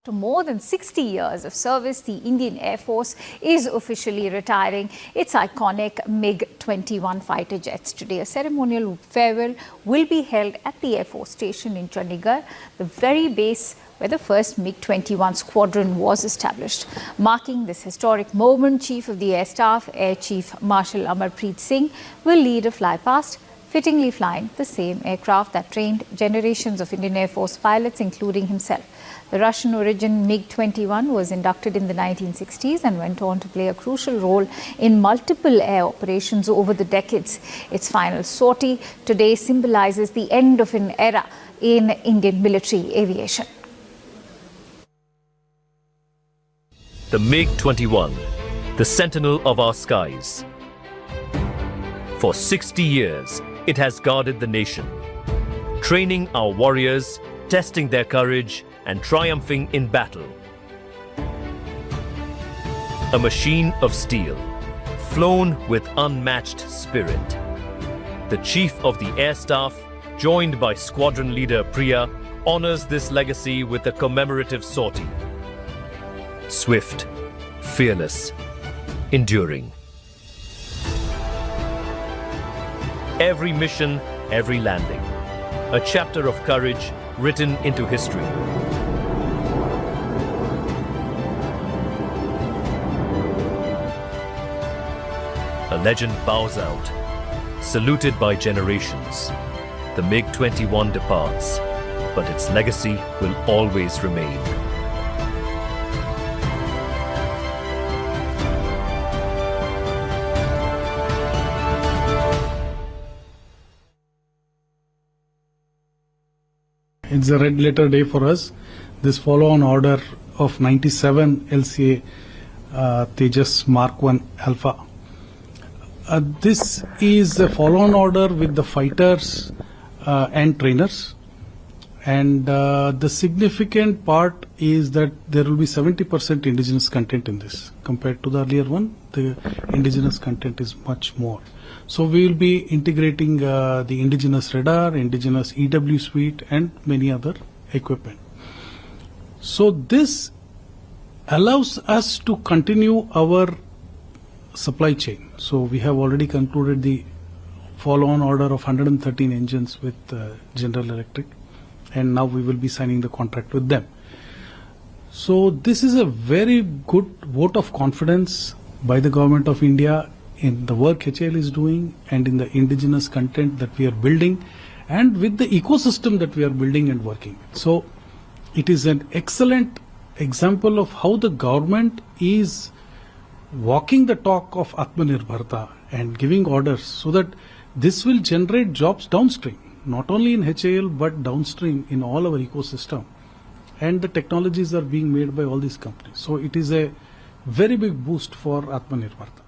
After more than 60 years of service, the Indian Air Force is officially retiring its iconic MiG-21 fighter jets. Today, a ceremonial farewell will be held at the Air Force Station in Chandigarh, the very base where the first MiG-21 squadron was established. Marking this historic moment, Chief of the Air Staff, Air Chief Marshal Amar Preet Singh, will lead a flypast, fittingly flying the same aircraft that trained generations of Indian Air Force pilots, including himself. The Russian origin MiG-21 was inducted in the 1960s and went on to play a crucial role in multiple air operations over the decades. Its final sortie today symbolizes the end of an era in Indian military aviation. The MiG-21, the sentinel of our skies. For 60 years, it has guarded the nation, training our warriors, testing their courage, and triumphing in battle. A machine of steel, flown with unmatched spirit. The Chief of the Air Staff, joined by Squadron Leader Priya, honors this legacy with a commemorative sortie. Swift, fearless, enduring. Every mission, every landing. A chapter of courage written into history. A legend bows out, saluted by generations. The MiG-21 departs, but its legacy will always remain. It's a red letter day for us. This follow-on order of 97 LCA Tejas Mark 1 Alpha. This is a follow-on order with the fighters and trainers. And the significant part is that there will be 70% indigenous content in this. Compared to the earlier one, the indigenous content is much more. So we will be integrating the indigenous radar, indigenous EW suite, and many other equipment. So this allows us to continue our supply chain. So we have already concluded the follow-on order of 113 engines with General Electric, and now we will be signing the contract with them. So this is a very good vote of confidence by the Government of India in the work HAL is doing and in the indigenous content that we are building and with the ecosystem that we are building and working. So it is an excellent example of how the government is walking the talk of Atmanirbharta and giving orders so that this will generate jobs downstream, not only in HAL but downstream in all our ecosystem. And the technologies are being made by all these companies. So it is a very big boost for Atmanirbharta.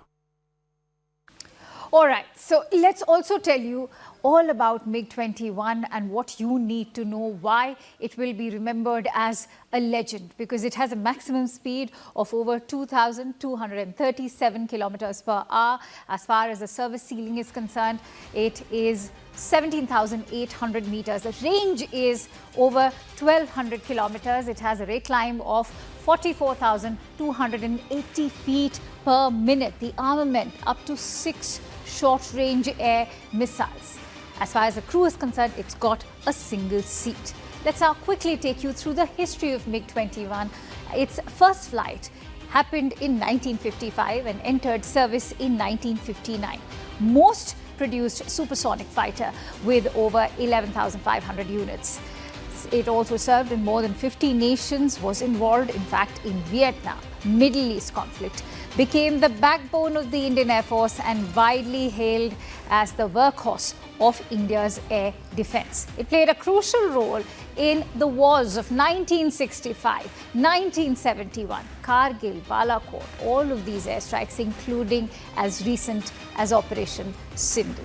All right, so let's also tell you all about MiG-21 and what you need to know why it will be remembered as a legend, because it has a maximum speed of over 2,237 kilometers per hour. As far as the service ceiling is concerned, it is 17,800 meters. The range is over 1,200 kilometers. It has a rate climb of 44,280 feet per minute. The armament up to 6 short-range air missiles. As far as the crew is concerned, it's got a single seat. Let's now quickly take you through the history of MiG-21. Its first flight happened in 1955 and entered service in 1959. Most produced supersonic fighter with over 11,500 units. It also served in more than 50 nations, was involved, in fact, in Vietnam, Middle East conflict, became the backbone of the Indian Air Force and widely hailed as the workhorse of India's air defense. It played a crucial role in the wars of 1965, 1971, Kargil, Balakot, all of these airstrikes, including as recent as Operation Sindhu.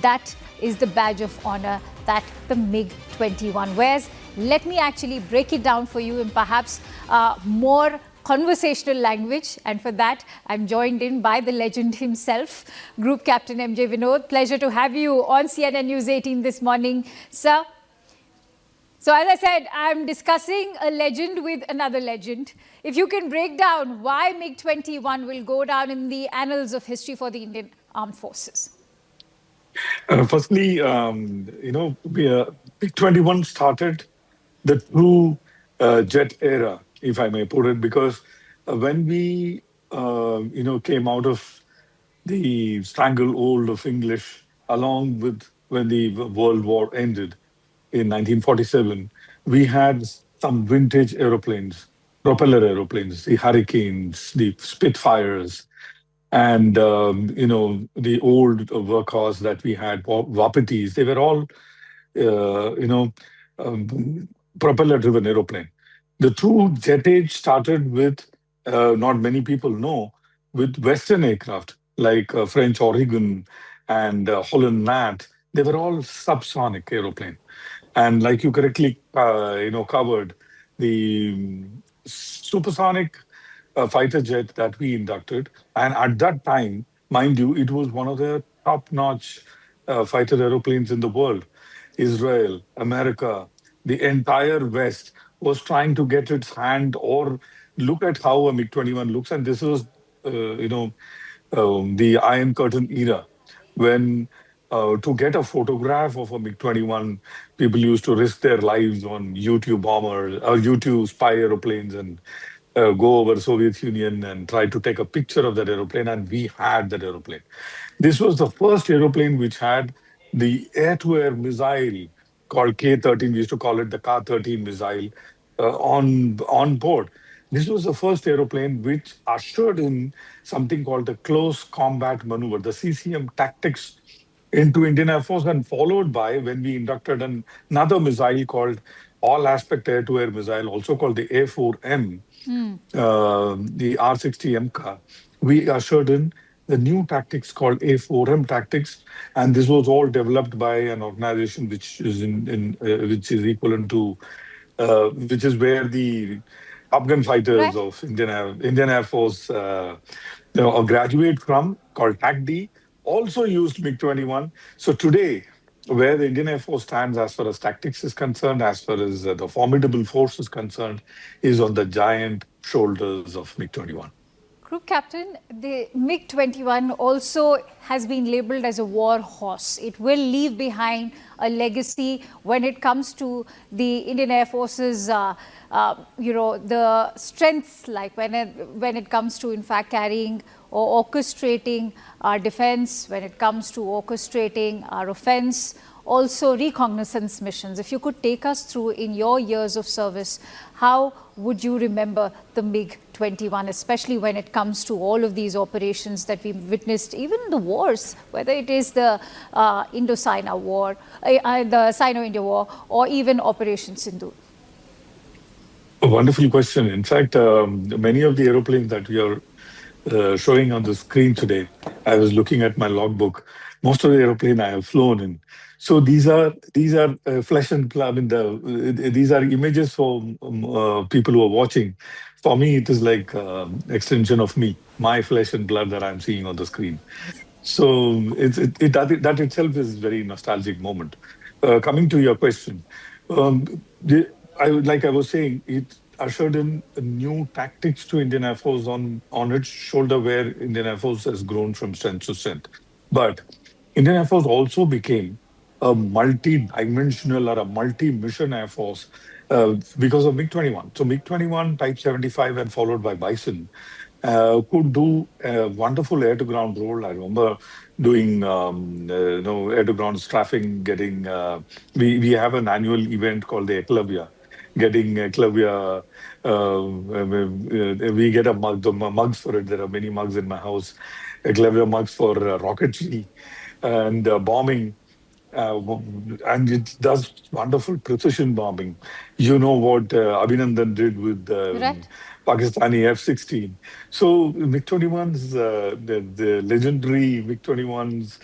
That is the badge of honor that the MiG-21 wears. Let me actually break it down for you in perhaps more conversational language, and for that I'm joined in by the legend himself, Group Captain Vinod. Pleasure to have you on CNN News 18 this morning, sir. So as I said, I'm discussing a legend with another legend. If you can break down why MiG-21 will go down in the annals of history for the Indian Armed Forces. Firstly, MiG-21 started the true jet era, if I may put it, because when we, came out of the stranglehold of English, along with when the World War ended in 1947, we had some vintage aeroplanes, propeller aeroplanes, the Hurricanes, the Spitfires, and the old workhorse that we had, Wapitis. They were all uh, you know um, propeller driven aeroplane. The true jet age started with, not many people know, with Western aircraft like French Oregon and Holland Nat. They were all subsonic aeroplane. And like you correctly, covered, the supersonic fighter jet that we inducted. And at that time, mind you, it was one of the top-notch fighter aeroplanes in the world. Israel, America, the entire West was trying to get its hand or look at how a MiG-21 looks. And this was, the Iron Curtain era, when to get a photograph of a MiG-21, people used to risk their lives on U-2 bombers or U-2 spy aeroplanes and go over Soviet Union and try to take a picture of that aeroplane. And we had that aeroplane. This was the first aeroplane which had the air-to-air missile called K-13. We used to call it the Ka-13 missile on board. This was the first aeroplane which ushered in something called the close combat maneuver, the CCM tactics into Indian Air Force, and followed by when we inducted another missile called all aspect air-to-air missile, also called the A4M, the R60 MK. We ushered in the new tactics called A4M tactics, and this was all developed by an organization which is which is equivalent to, which is where the Afghan fighters Right. of Indian Air Force, graduate from, called TACD, also used MiG-21. So today, where the Indian Air Force stands as far as tactics is concerned, as far as the formidable force is concerned, is on the giant shoulders of MiG-21. Group Captain, the MiG-21 also has been labeled as a war horse. It will leave behind a legacy when it comes to the Indian Air Force's, the strengths, like when it comes to, in fact, carrying or orchestrating our defense, when it comes to orchestrating our offense, also reconnaissance missions. If you could take us through, in your years of service, how would you remember the MiG-21, especially when it comes to all of these operations that we've witnessed, even the wars, whether it is the Indo-Sino War, the Sino-India War, or even Operation Sindhu? A wonderful question. In fact, many of the aeroplanes that we are showing on the screen today, I was looking at my logbook. Most of the airplane I have flown in. So these are flesh and blood. I mean, these are images for people who are watching. For me, it is like extension of me, my flesh and blood that I'm seeing on the screen. So that itself is a very nostalgic moment. Coming to your question, like I was saying, it ushered in new tactics to Indian Air Force on its shoulder, where Indian Air Force has grown from strength to strength. But Indian Air Force also became a multi-dimensional or a multi-mission Air Force because of MiG-21. So MiG-21 Type 75 and followed by Bison could do a wonderful air-to-ground role. I remember doing air-to-ground strafing, getting we have an annual event called the Eklavya, getting Eklavya, we get a mug, the mugs for it. There are many mugs in my house. Eklavya mugs for rocketry and bombing. And it does wonderful precision bombing. You know what Abhinandan did with Right. Pakistani F-16. So MiG-21's, the legendary MiG-21's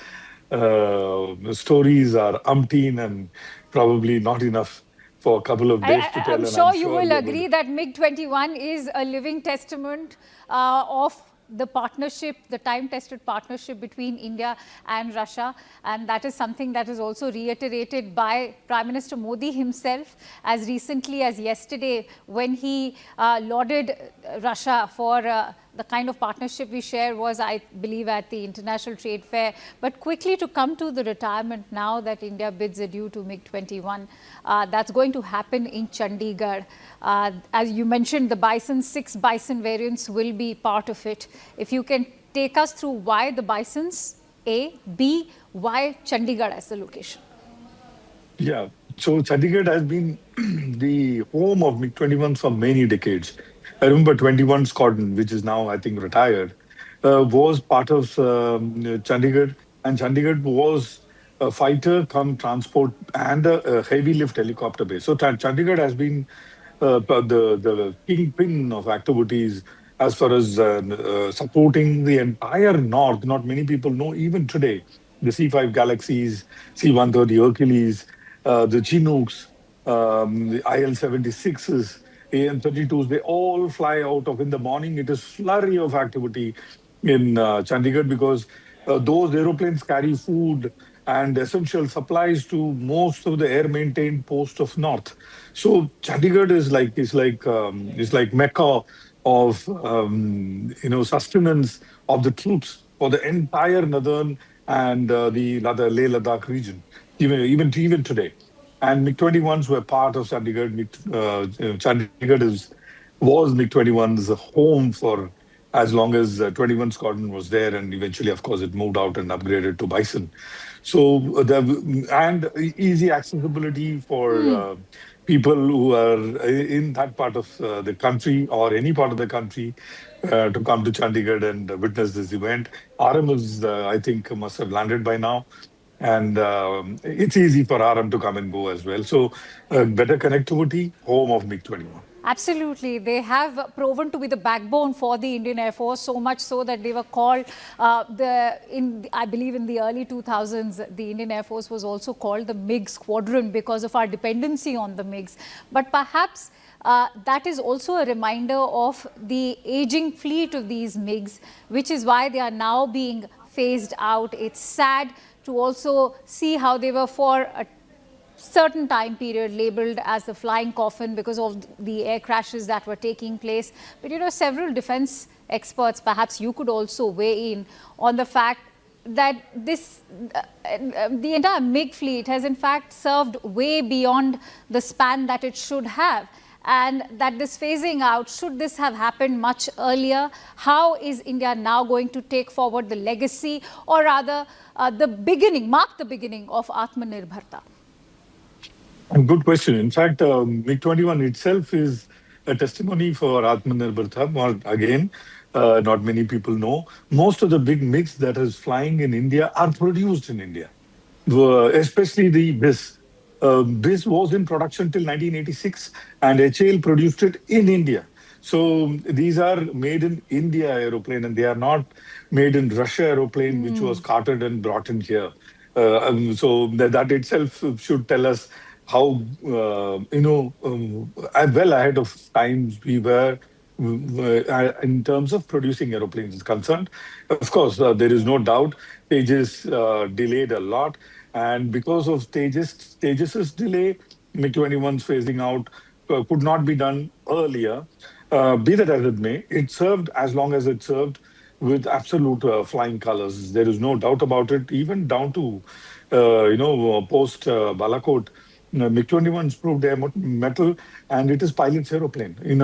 stories are umpteen and probably not enough for a couple of days to tell. I'm And sure I'm you sure will they agree that MiG-21 is a living testament of the partnership, the time-tested partnership between India and Russia, and that is something that is also reiterated by Prime Minister Modi himself as recently as yesterday, when he lauded Russia for the kind of partnership we share, was, I believe, at the International Trade Fair. But quickly, to come to the retirement now that India bids adieu to MiG-21, that's going to happen in Chandigarh. As you mentioned, the Bison, 6 Bison variants will be part of it. If you can take us through why the Bisons, A, B, why Chandigarh as the location? Yeah, so Chandigarh has been the home of MiG-21s for many decades. I remember 21 Squadron, which is now, I think, retired, was part of Chandigarh, and Chandigarh was a fighter come transport and a heavy lift helicopter base. So Chandigarh has been the kingpin of activities as far as supporting the entire North. Not many people know even today the C-5 Galaxies, C-130 Hercules, the Chinooks, the IL-76s, AN-32s, they all fly out of in the morning. It is flurry of activity in Chandigarh because those aeroplanes carry food and essential supplies to most of the air-maintained posts of North. So Chandigarh is like Mecca of sustenance of the troops for the entire northern and the Leh Ladakh region, even today. And MiG-21s were part of Chandigarh. Chandigarh was MiG-21's home for as long as 21 Squadron was there, and eventually, of course, it moved out and upgraded to Bison. So and easy accessibility for people who are in that part of the country or any part of the country to come to Chandigarh and witness this event. RM is, I think, must have landed by now. And it's easy for RM to come and go as well. So better connectivity, home of MiG-21. Absolutely. They have proven to be the backbone for the Indian Air Force, so much so that they were called, I believe in the early 2000s, the Indian Air Force was also called the MiG Squadron because of our dependency on the MiGs. But perhaps that is also a reminder of the aging fleet of these MiGs, which is why they are now being phased out. It's sad to also see how they were for a certain time period labeled as the flying coffin because of the air crashes that were taking place. But several defense experts, perhaps you could also weigh in on the fact that the entire MiG fleet has in fact served way beyond the span that it should have, and that this phasing out, should this have happened much earlier? How is India now going to take forward the legacy, or rather mark the beginning of Atmanirbharta? Good question. In fact, MiG-21 itself is a testimony for Atmanirbharta. Again, not many people know. Most of the big MiGs that is flying in India are produced in India, especially the BIS. BIS was in production till 1986, and HAL produced it in India. So these are made in India aeroplane, and they are not made in Russia aeroplane, which was carted and brought in here. So that itself should tell us how well ahead of times we were in terms of producing aeroplanes is concerned. Of course, there is no doubt Tejas delayed a lot, and because of Tejas's delay, MiG-21's phasing out could not be done earlier. Be that as it may, it served as long as it served with absolute flying colors. There is no doubt about it, even down to post Balakot. MiG-21's proved their mettle, and it is pilot's aeroplane. In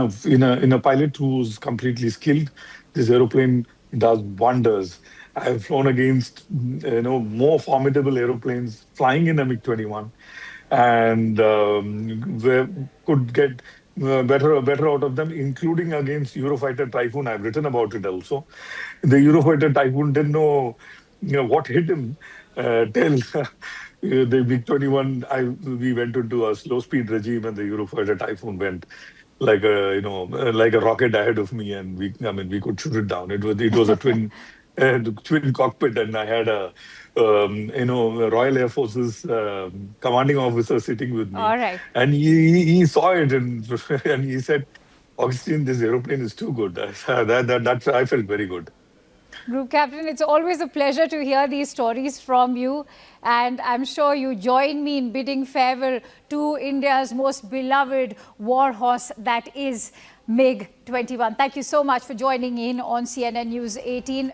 a pilot who's completely skilled, this aeroplane does wonders. I have flown against more formidable aeroplanes flying in a MiG-21, and could get better out of them, including against Eurofighter Typhoon. I've written about it also. The Eurofighter Typhoon didn't know what hit him till the MiG-21. We went into a slow speed regime, and the Eurofighter Typhoon went like a rocket ahead of me, and we could shoot it down. It was a twin cockpit, and I had a Royal Air Force's commanding officer sitting with me. All right. And he saw it, and he said, Augustine, this aeroplane is too good. That I felt very good. Group Captain, it's always a pleasure to hear these stories from you, and I'm sure you join me in bidding farewell to India's most beloved war horse, that is MiG-21. Thank you so much for joining in on CNN News 18.